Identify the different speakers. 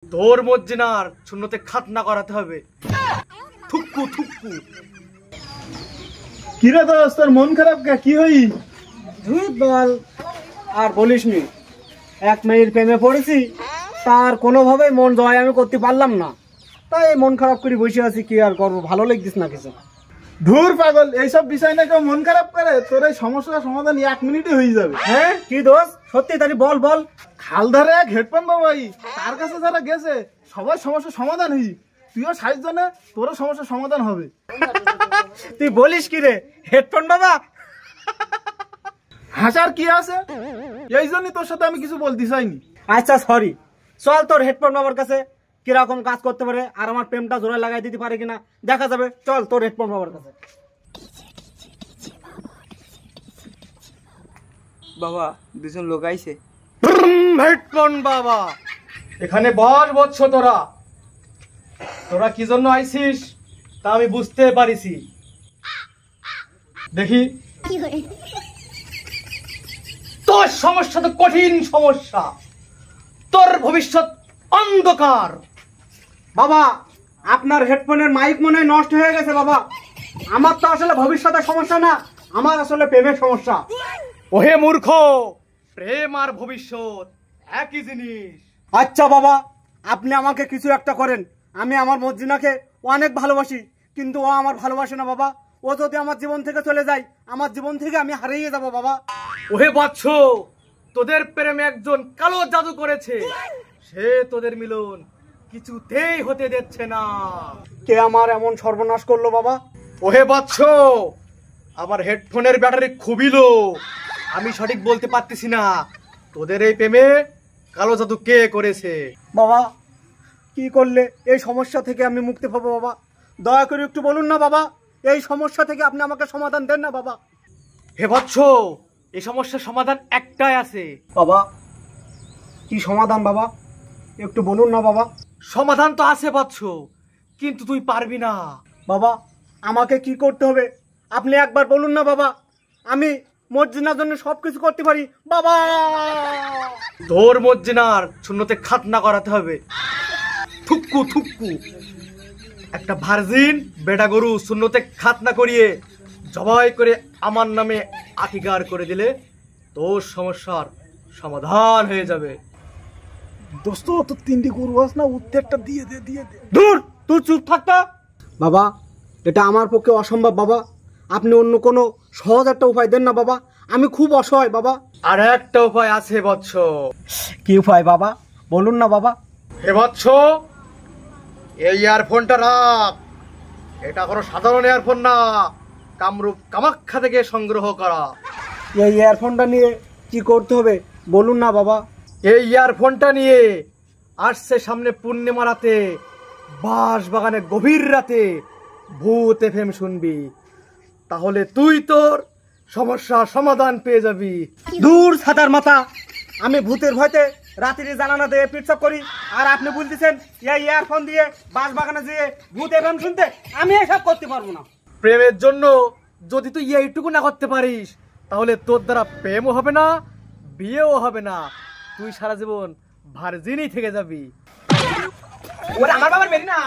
Speaker 1: তোর মজ্জিনার শূন্যতে খাতনা করাতে হবে। থুক্কু থুক্কু।
Speaker 2: কিরে দোস্ত, তোর মন খারাপ কে? কি হই?
Speaker 3: ধুর বল, আর বলিস নি। এক মেয়ের প্রেমে পড়েছি, তার কোনোভাবেই মন জয় আমি করতে পারলাম না, তাই মন খারাপ করে বসে আছি। কি আর করবো, ভালো লাগছিস না কিছু।
Speaker 2: ধুর পাগল, এইসব বিষয় না কেউ মন খারাপ করে? তোর এই সমস্যার সমাধান 1 মিনিটে হয়ে যাবে।
Speaker 3: হ্যাঁ কি দোষ? সত্যি তাই বল বল।
Speaker 2: খাল ধারে এক হেডফোন বাবাই, তার কাছে যারা গেছে সবার সমস্যার সমাধান হই। তুইও 60 জনে, তোরও সমস্যার সমাধান হবে।
Speaker 3: তুই বলিস কি রে হেডফোন বাবা?
Speaker 2: হাসার কি আছে? এই জন্যই তোর সাথে আমি কিছু বলতে চাইনি।
Speaker 3: আচ্ছা সরি, চল তোর হেডফোন বাবার কাছে, কিরকম কাজ করতে পারে আর আমার প্রেমটা জোরে লাগাই দিতে পারে কিনা দেখা যাবে। চল তোর হেডফোন বাবার কাছে।
Speaker 4: বাবা, দুজন লোক আইছে।
Speaker 1: হেডফোন বাবা, এখানে বছ তোরা। তোরা কি জন্য আইছিস তা আমি বুঝতে পারিছি। দেখি তোর সমস্যা তো কঠিন সমস্যা, তোর ভবিষ্যৎ অন্ধকার।
Speaker 3: বাবা, আপনার হেডফোনের মাইক মনে হয় নষ্ট হয়ে গেছে বাবা। আমার তো আসলে ভবিষ্যতের সমস্যা না, আমার আসলে প্রেমের সমস্যা।
Speaker 1: ওহে মূর্খ, প্রেম আর ভবিষ্যৎ একই জিনিস।
Speaker 3: আচ্ছা বাবা, আপনি আমাকে কিছু একটা করেন। আমি আমার মর্জিনাকে অনেক ভালোবাসি, কিন্তু ও আমার ভালোবাসে না বাবা। ও যদি আমার জীবন থেকে চলে যায়, আমার জীবন থেকে আমি হারিয়ে যাব বাবা।
Speaker 1: ওহে বৎস, তোদের প্রেমে একজন কালো জাদু করেছে, সে তোদের মিলন কিছুতেই হতে দিচ্ছে না।
Speaker 3: কে আমার এমন সর্বনাশ করলো বাবা?
Speaker 1: ওহে বৎস, আমার হেডফোনের ব্যাটারি খুবই লো, আমি সঠিক বলতে পারতেছি না তোদের এই প্রেমে কালো জাদু কে করেছে।
Speaker 3: বাবা, কি করলে এই সমস্যা থেকে আমি মুক্তি পাবো বাবা? দয়া করে একটু বলুন না বাবা, এই সমস্যা থেকে আপনি আমাকে সমাধান দেন না বাবা।
Speaker 1: হে বৎস, এই সমস্যার সমাধান একটাই আছে।
Speaker 3: বাবা, কি সমাধান বাবা? একটু বলুন না বাবা।
Speaker 1: সমাধান তো আছে বৎস, কিন্তু তুই পারবি না।
Speaker 3: বাবা, আমাকে কি করতে হবে আপনি একবার বলুন না বাবা। আমি মর্জিনার জন্য সবকিছু করতে পারি বাবা।
Speaker 1: তোর মজ্জিনার শূন্যতে খাতনা করাতে হবে। থুক্কু থুক্কু। একটা ভার্জিন বেটা গরু শূন্যতে খাতনা করিয়ে জবাই করে আমার নামে আকিকার করে দিলে তোর সমস্যার সমাধান হয়ে যাবে।
Speaker 2: দোস্ত, তোর 3টি গরু আছে না, উত্তরটা দিয়ে দে।
Speaker 3: দূর, তুই চুপ থাকতা। বাবা, এটা আমার পক্ষে অসম্ভব বাবা। আপনি অন্য কোনো সহজ একটা উপায় দেন না বাবা, আমি খুব অসহায় বাবা।
Speaker 1: আর একটা উপায় আছে বৎস।
Speaker 3: কি উপায় বাবা? বলুন না বাবা।
Speaker 1: হে বৎস, এই ইয়ারফোনটা রাখ। এটা কোনো সাধারণ ইয়ারফোন না, কামরূপ কামাখ্যা থেকে সংগ্রহ করা।
Speaker 3: এই ইয়ারফোনটা নিয়ে কি করতে হবে বলুন না বাবা।
Speaker 1: এই ইয়ারফোনটা নিয়ে আসছে সামনে পূর্ণিমা রাতে বাঁশ বাগানে গভীর রাতে ভূত এফএম শুনবি, তাহলে তুই তোর সমস্যার সমাধান পেয়ে যাবি।
Speaker 3: দূর ছাতার মাথা, আমি ভূতের ভয়তে রাত্রি জানানা দিয়ে পিটসাপ করি, আর আপনি বলতেছেন এই ইয়ারফোন দিয়ে বাঁশ বাগানে যেয়ে ভূত এফএম শুনতে? আমি এসব করতে পারবো না।
Speaker 1: প্রেমের জন্য যদি তুই এইটুকু না করতে পারিস, তাহলে তোর দ্বারা প্রেমও হবে না, বিয়েও হবে না, তুই সারা জীবন ভার্জিনই থেকে যাবি।
Speaker 4: ওরা আমার বাবার বেরি না।